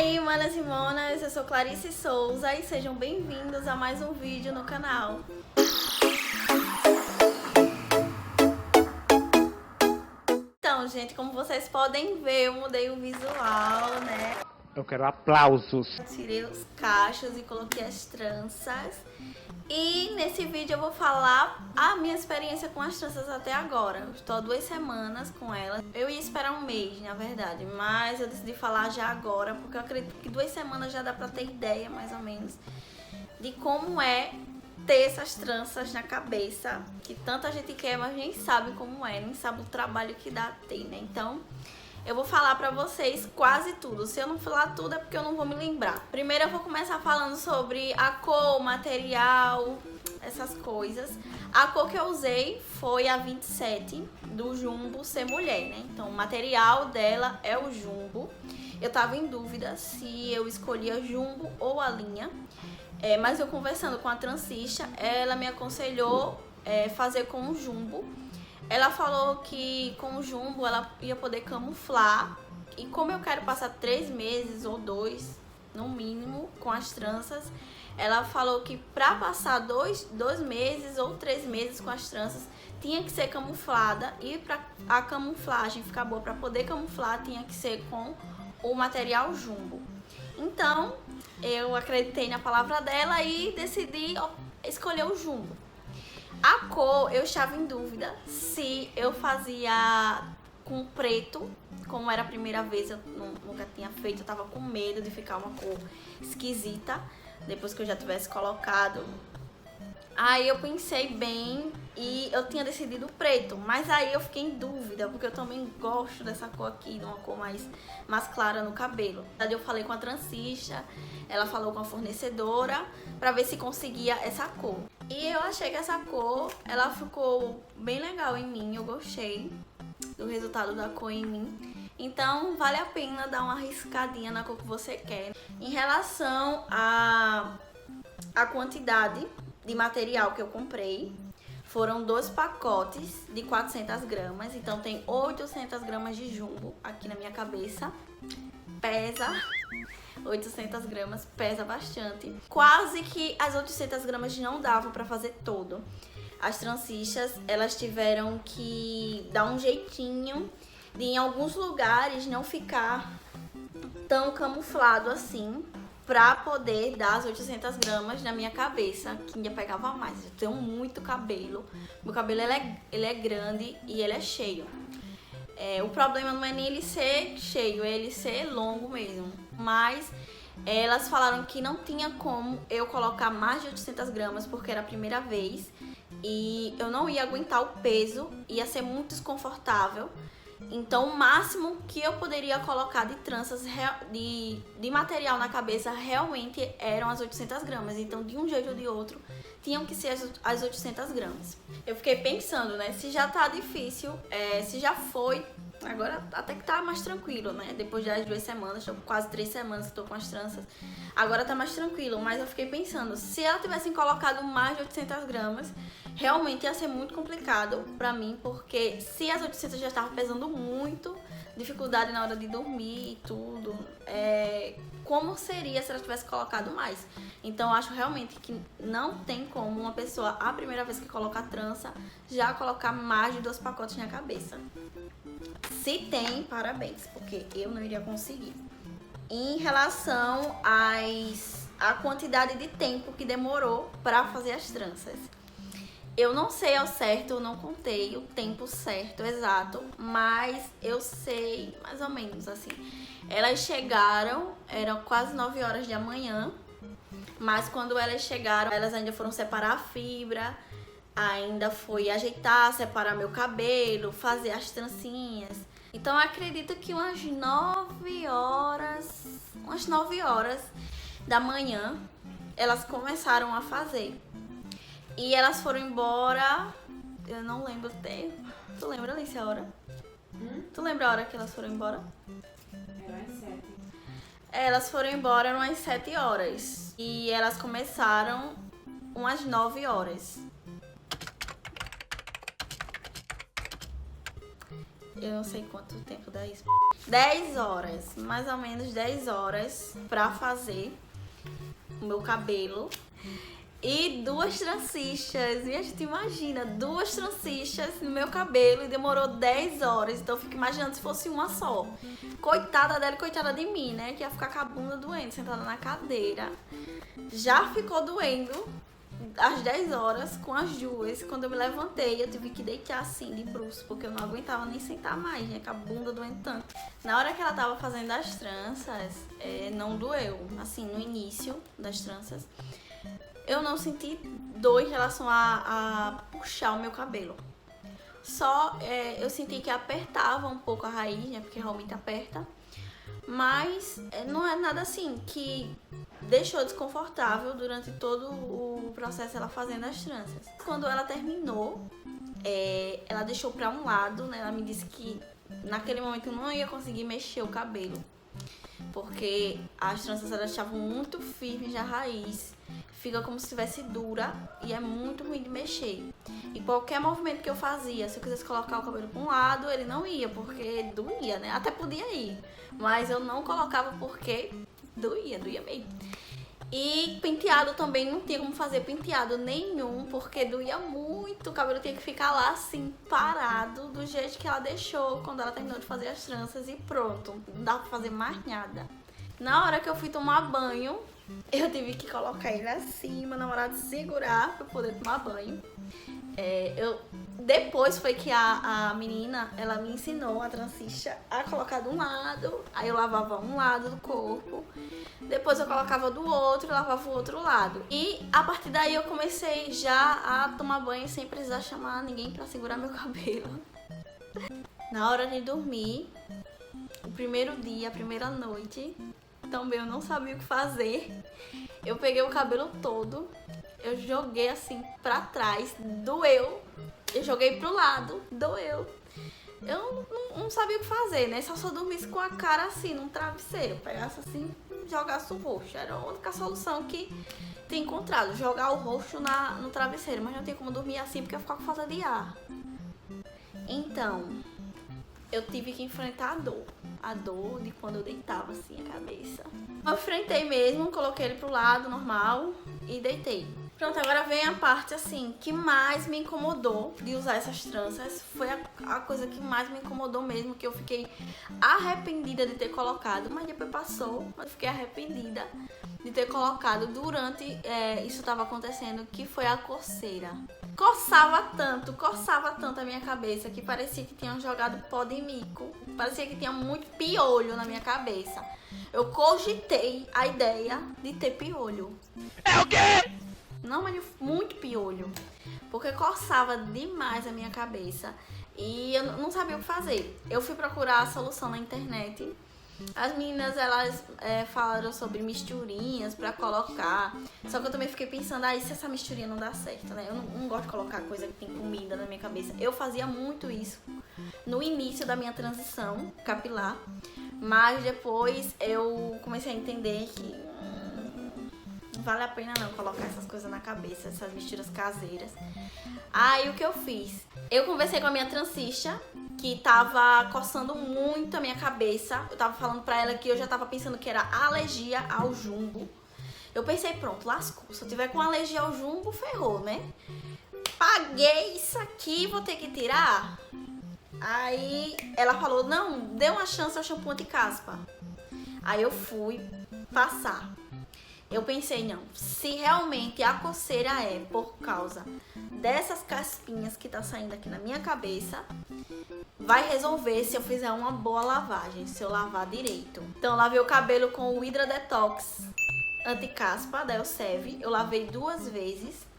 aí, manas e monas, eu sou Clarice Souza e sejam bem-vindos a mais um vídeo no canal. Então, gente, como vocês podem ver, eu mudei o visual, né? Eu quero aplausos. Tirei os cachos e coloquei as tranças. E nesse vídeo eu vou falar a minha experiência com as tranças até agora. Eu estou há 2 semanas com elas. Eu ia esperar um mês, na verdade, mas eu decidi falar já agora, porque eu acredito que 2 semanas já dá pra ter ideia, mais ou menos, de como é ter essas tranças na cabeça, que tanta gente quer, mas nem sabe como é, nem sabe o trabalho que dá a ter, né? Então, eu vou falar pra vocês quase tudo. Se eu não falar tudo é porque eu não vou me lembrar. Primeiro eu vou começar falando sobre a cor, o material, essas coisas. A cor que eu usei foi a 27 do Jumbo Ser Mulher, né? Então o material dela é o Jumbo. Eu tava em dúvida se eu escolhia Jumbo ou a linha. Mas eu conversando com a transista, ela me aconselhou fazer com o Jumbo. Ela falou que com o Jumbo ela ia poder camuflar. E como eu quero passar 3 meses ou 2, no mínimo, com as tranças, ela falou que pra passar 2 meses ou 3 meses com as tranças, tinha que ser camuflada. E pra a camuflagem ficar boa, pra poder camuflar, tinha que ser com o material Jumbo. Então, eu acreditei na palavra dela e decidi escolher o Jumbo. A cor, eu estava em dúvida se eu fazia com preto, como era a primeira vez, eu nunca tinha feito, eu tava com medo de ficar uma cor esquisita, depois que eu já tivesse colocado. Aí eu pensei bem e eu tinha decidido preto, mas aí eu fiquei em dúvida, porque eu também gosto dessa cor aqui, de uma cor mais clara no cabelo. Aí eu falei com a transista, ela falou com a fornecedora, pra ver se conseguia essa cor. E eu achei que essa cor, ela ficou bem legal em mim, eu gostei do resultado da cor em mim. Então vale a pena dar uma arriscadinha na cor que você quer. Em relação à quantidade de material que eu comprei, foram 2 pacotes de 400 gramas, então tem 800 gramas de Jumbo aqui na minha cabeça. Pesa 800 gramas, pesa bastante. Quase que as 800 gramas não davam pra fazer todo. As transistas, elas tiveram que dar um jeitinho de em alguns lugares não ficar tão camuflado assim, pra poder dar as 800 gramas na minha cabeça, que ainda pegava mais. Eu tenho muito cabelo, meu cabelo ele é grande e ele é cheio. O problema não é nem ele ser cheio, é ele ser longo mesmo. Mas elas falaram que não tinha como eu colocar mais de 800 gramas, porque era a primeira vez. E eu não ia aguentar o peso, ia ser muito desconfortável. Então o máximo que eu poderia colocar de tranças, de material na cabeça, realmente eram as 800 gramas. Então de um jeito ou de outro, tinham que ser as 800 gramas. Eu fiquei pensando, né, se já tá difícil, se já foi, agora até que tá mais tranquilo, né, depois das 2 semanas, tô quase 3 semanas que tô com as tranças, agora tá mais tranquilo, mas eu fiquei pensando, se ela tivessem colocado mais de 800 gramas, realmente ia ser muito complicado pra mim, porque se as 800 já estavam pesando muito, dificuldade na hora de dormir e tudo, como seria se ela tivesse colocado mais? Então eu acho realmente que não tem como uma pessoa, a primeira vez que coloca a trança, já colocar mais de 2 pacotes na cabeça. Se tem, parabéns, porque eu não iria conseguir. Em relação à quantidade de tempo que demorou para fazer as tranças, eu não sei ao certo, eu não contei o tempo certo, exato, mas eu sei mais ou menos assim. Elas chegaram, eram quase 9 horas da manhã, mas quando elas chegaram, elas ainda foram separar a fibra, ainda foi ajeitar, separar meu cabelo, fazer as trancinhas. Então eu acredito que umas 9 horas da manhã, elas começaram a fazer. E elas foram embora, eu não lembro o tempo. Tu lembra, Alice, a hora? Tu lembra a hora que elas foram embora? Era às 7. Elas foram embora umas 7 horas. E elas começaram umas 9 horas. eu não sei quanto tempo dá isso. 10 horas, mais ou menos 10 horas pra fazer o meu cabelo. E 2 tranças. E a gente imagina, 2 tranças no meu cabelo e demorou 10 horas. Então eu fico imaginando se fosse uma só. Coitada dela e coitada de mim, né? Que ia ficar com a bunda doendo, sentada na cadeira. Já ficou doendo às 10 horas com as 2. Quando eu me levantei, eu tive que deitar assim de bruços, porque eu não aguentava nem sentar mais, né? Com a bunda doendo tanto. Na hora que ela tava fazendo as tranças, não doeu. Assim, no início das tranças, eu não senti dor em relação a puxar o meu cabelo. Só eu senti que apertava um pouco a raiz, né? Porque realmente aperta. Mas não é nada assim que deixou desconfortável durante todo o processo ela fazendo as tranças. Quando ela terminou, ela deixou pra um lado, né? Ela me disse que naquele momento eu não ia conseguir mexer o cabelo, porque as tranças elas estavam muito firmes na raiz. Fica como se estivesse dura e é muito ruim de mexer. E qualquer movimento que eu fazia, se eu quisesse colocar o cabelo para um lado, ele não ia, porque doía, né? Até podia ir, mas eu não colocava porque doía mesmo. E penteado também não tinha como fazer penteado nenhum, porque doía muito. O cabelo tinha que ficar lá assim, parado, do jeito que ela deixou quando ela terminou de fazer as tranças e pronto. Não dava pra fazer mais nada. Na hora que eu fui tomar banho, eu tive que colocar ele assim, meu namorado segurar pra eu poder tomar banho. Depois foi que a menina, ela me ensinou, a transista, a colocar de um lado, aí eu lavava um lado do corpo, depois eu colocava do outro e lavava o outro lado. E a partir daí eu comecei já a tomar banho sem precisar chamar ninguém pra segurar meu cabelo. Na hora de dormir, o primeiro dia, a primeira noite, também eu não sabia o que fazer. Eu peguei o cabelo todo, eu joguei assim pra trás, doeu. Eu joguei pro lado, doeu. Eu não sabia o que fazer, né? Só dormisse com a cara assim, num travesseiro. Pegasse assim, jogasse o roxo. Era a única solução que tinha encontrado. Jogar o roxo no travesseiro. Mas não tinha como dormir assim, porque eu ficava com falta de ar. Então, eu tive que enfrentar a dor. A dor de quando eu deitava assim a cabeça. Eu enfrentei mesmo, coloquei ele pro lado, normal, e deitei. Pronto, agora vem a parte assim que mais me incomodou de usar essas tranças. Foi a coisa que mais me incomodou mesmo, que eu fiquei arrependida de ter colocado, mas depois passou, mas eu fiquei arrependida de ter colocado durante isso estava acontecendo, que foi a coceira. Coçava tanto a minha cabeça que parecia que tinham jogado pó de mico. Parecia que tinha muito piolho na minha cabeça. Eu cogitei a ideia de ter piolho. É o quê? Não, mas muito piolho. Porque coçava demais a minha cabeça. E eu não sabia o que fazer. Eu fui procurar a solução na internet. As meninas, elas falaram sobre misturinhas pra colocar. Só que eu também fiquei pensando, e se essa misturinha não dá certo, né? Eu não gosto de colocar coisa que tem comida na minha cabeça. Eu fazia muito isso no início da minha transição capilar. Mas depois eu comecei a entender que não vale a pena não colocar essas coisas na cabeça, essas misturas caseiras. Aí o que eu fiz? Eu conversei com a minha transista, que tava coçando muito a minha cabeça. Eu tava falando pra ela que eu já tava pensando que era alergia ao jumbo. Eu pensei, pronto, lascou. Se eu tiver com alergia ao jumbo, ferrou, né? Paguei isso aqui, vou ter que tirar? Aí ela falou, não, dê uma chance ao shampoo anti-caspa. Aí eu fui passar. Eu pensei, não, se realmente a coceira é por causa dessas caspinhas que tá saindo aqui na minha cabeça, vai resolver se eu fizer uma boa lavagem, se eu lavar direito. Então eu lavei o cabelo com o Hydra Detox Anti-Caspa da Elseve. Eu lavei 2 vezes.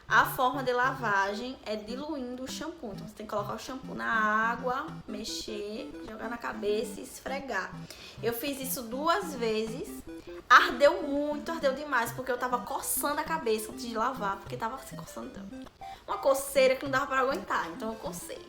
A forma de lavagem é diluindo o shampoo. Então você tem que colocar o shampoo na água, mexer, jogar na cabeça e esfregar. Eu fiz isso 2 vezes. Ardeu muito, ardeu demais, porque eu tava coçando a cabeça antes de lavar, porque tava se coçando tanto. Uma coceira que não dava pra aguentar, então eu cocei.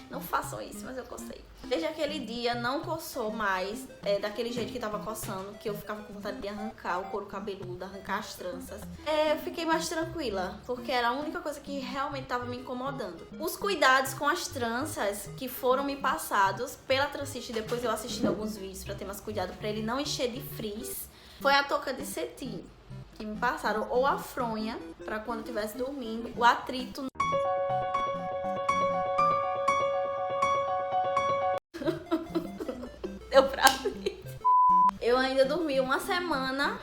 Não façam isso, mas eu cocei. Desde aquele dia não coçou mais, daquele jeito que tava coçando, que eu ficava com vontade de arrancar o couro cabeludo, arrancar as tranças. Eu fiquei mais tranquila, porque era a única coisa que realmente tava me incomodando. Os cuidados com as tranças que foram me passados pela transista, depois eu assistindo alguns vídeos pra ter mais cuidado, pra ele não encher de frizz, foi a touca de cetim que me passaram, ou a fronha, pra quando eu estivesse dormindo, o atrito. Deu pra ver. Eu ainda dormi uma semana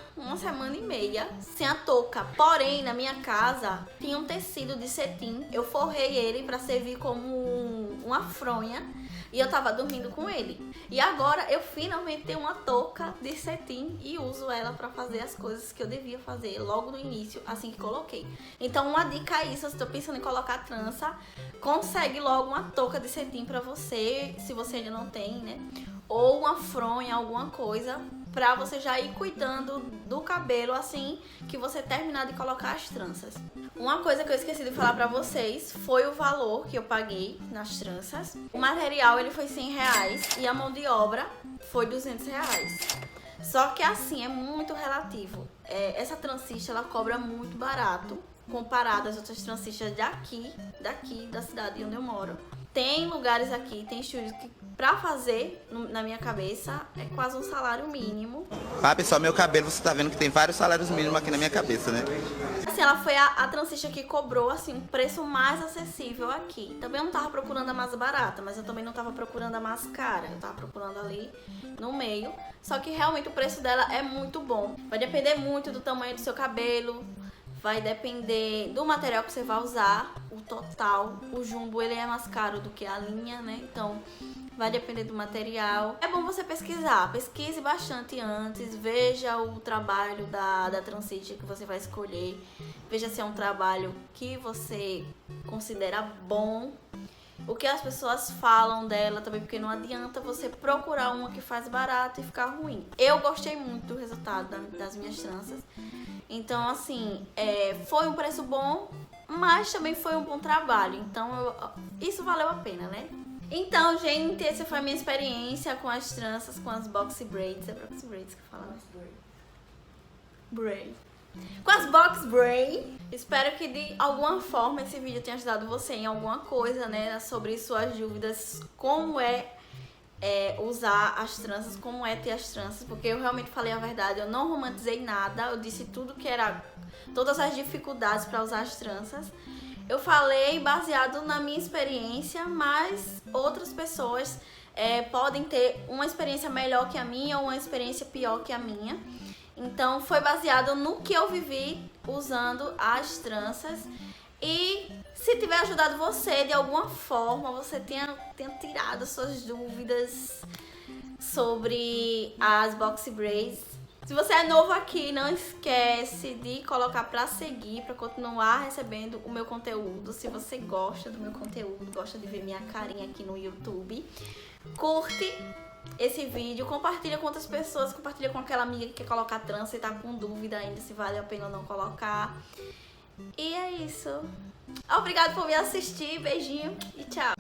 e meia sem a touca. Porém, na minha casa tinha um tecido de cetim. Eu forrei ele pra servir como uma fronha. E eu tava dormindo com ele. E agora eu finalmente tenho uma touca de cetim e uso ela pra fazer as coisas que eu devia fazer logo no início, assim que coloquei. Então uma dica é isso, se você tá pensando em colocar trança, consegue logo uma touca de cetim pra você, se você ainda não tem, né? Ou uma fronha, alguma coisa, pra você já ir cuidando do cabelo assim que você terminar de colocar as tranças. Uma coisa que eu esqueci de falar pra vocês foi o valor que eu paguei nas tranças. O material ele foi R$100 e a mão de obra foi R$200. Só que assim, é muito relativo. Essa transista ela cobra muito barato comparado às outras transistas daqui da cidade onde eu moro. Tem lugares aqui, tem estúdios que pra fazer na minha cabeça é quase um salário mínimo. Ah, pessoal, meu cabelo, você tá vendo que tem vários salários mínimos aqui na minha cabeça, né? Assim, ela foi a transista que cobrou, assim, um preço mais acessível aqui. Também eu não tava procurando a mais barata, mas eu também não tava procurando a mais cara. Eu tava procurando ali no meio. Só que realmente o preço dela é muito bom. Vai depender muito do tamanho do seu cabelo. Vai depender do material que você vai usar, o total. O jumbo, ele é mais caro do que a linha, né? Então, vai depender do material. É bom você pesquisar. Pesquise bastante antes. Veja o trabalho da transista que você vai escolher. Veja se é um trabalho que você considera bom. O que as pessoas falam dela também, porque não adianta você procurar uma que faz barato e ficar ruim. Eu gostei muito do resultado das minhas tranças. Então, assim, foi um preço bom, mas também foi um bom trabalho. Então, isso valeu a pena, né? Então, gente, essa foi a minha experiência com as tranças, com as box braids. É box braids que fala? Braid. Com as box braid. Espero que de alguma forma esse vídeo tenha ajudado você em alguma coisa, né? Sobre suas dúvidas, como usar as tranças, como ter as tranças, porque eu realmente falei a verdade, eu não romantizei nada, eu disse tudo que era, todas as dificuldades para usar as tranças. Eu falei baseado na minha experiência, mas outras pessoas podem ter uma experiência melhor que a minha ou uma experiência pior que a minha. Então foi baseado no que eu vivi usando as tranças. E se tiver ajudado você de alguma forma, você tenha tirado suas dúvidas sobre as box braids. Se você é novo aqui, não esquece de colocar pra seguir, pra continuar recebendo o meu conteúdo. Se você gosta do meu conteúdo, gosta de ver minha carinha aqui no YouTube, curte esse vídeo, compartilha com outras pessoas, compartilha com aquela amiga que quer colocar trança e tá com dúvida ainda se vale a pena ou não colocar. E é isso. Obrigada por me assistir, beijinho e tchau.